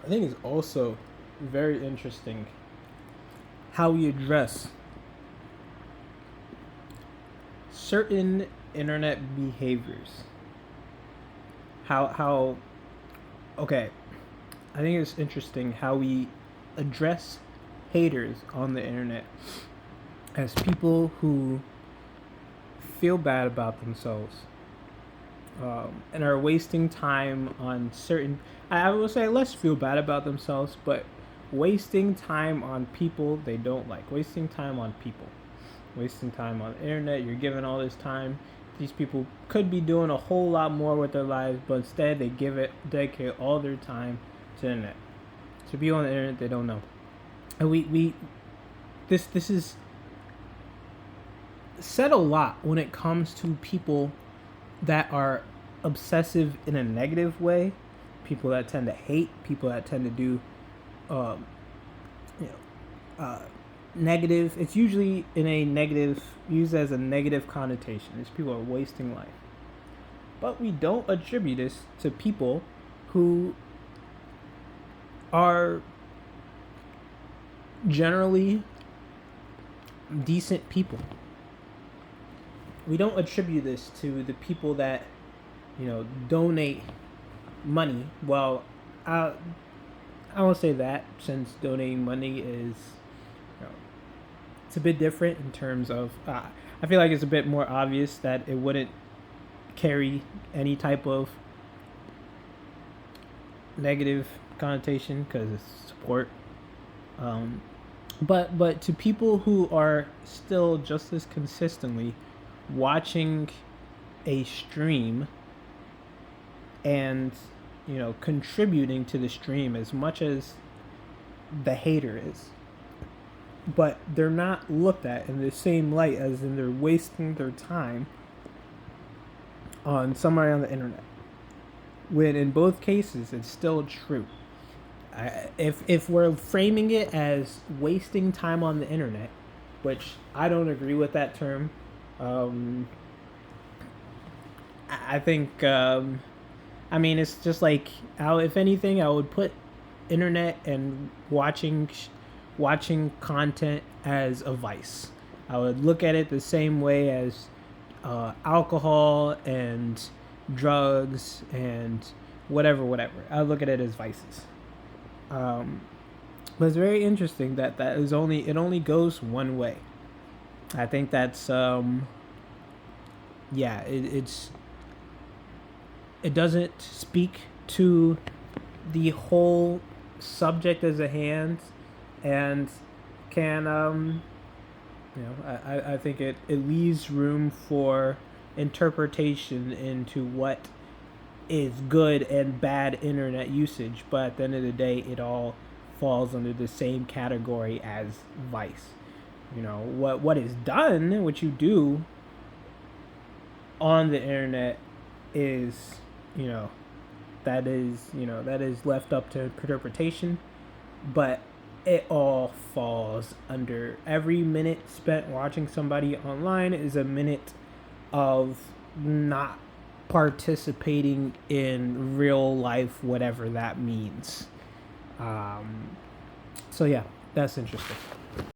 I think it's also very interesting how we address certain internet behaviors. How okay, I think it's interesting how we address haters on the internet as people who feel bad about themselves, and are wasting time on certain. I will say let's feel bad about themselves, but wasting time on people they don't like, wasting time on people, wasting time on the internet. You're giving all this time. These people could be doing a whole lot more with their lives, but instead they dedicate all their time to the internet, to be on the internet they don't know. And we this is said a lot when it comes to people that are obsessive in a negative way, people that tend to hate, people that tend to do, um, you know, negative. It's usually in a negative, used as a negative connotation. These people are wasting life, but we don't attribute this to people who are generally decent people. We don't attribute this to the people that donate money. Well, I I won't say that, since donating money is, you know, it's a bit different in terms of. I feel like it's a bit more obvious that it wouldn't carry any type of negative connotation because it's support. Um, but to people who are still just as consistently watching a stream and contributing to the stream as much as the hater is, but they're not looked at in the same light as in they're wasting their time on somebody on the internet, when in both cases it's still true. If we're framing it as wasting time on the internet, which I don't agree with that term, um, I think, I mean, it's just like, if anything, I would put internet and watching content as a vice. I would look at it the same way as alcohol and drugs and whatever. I look at it as vices. Um, but it's very interesting that it only goes one way. I think that's yeah, it doesn't speak to the whole subject as a hand, and can I think it leaves room for interpretation into what is good and bad internet usage, but at the end of the day it all falls under the same category as vice. What is done, what you do on the internet is, you know that is left up to interpretation, but it all falls under, every minute spent watching somebody online is a minute of not participating in real life, whatever that means. So yeah, that's interesting.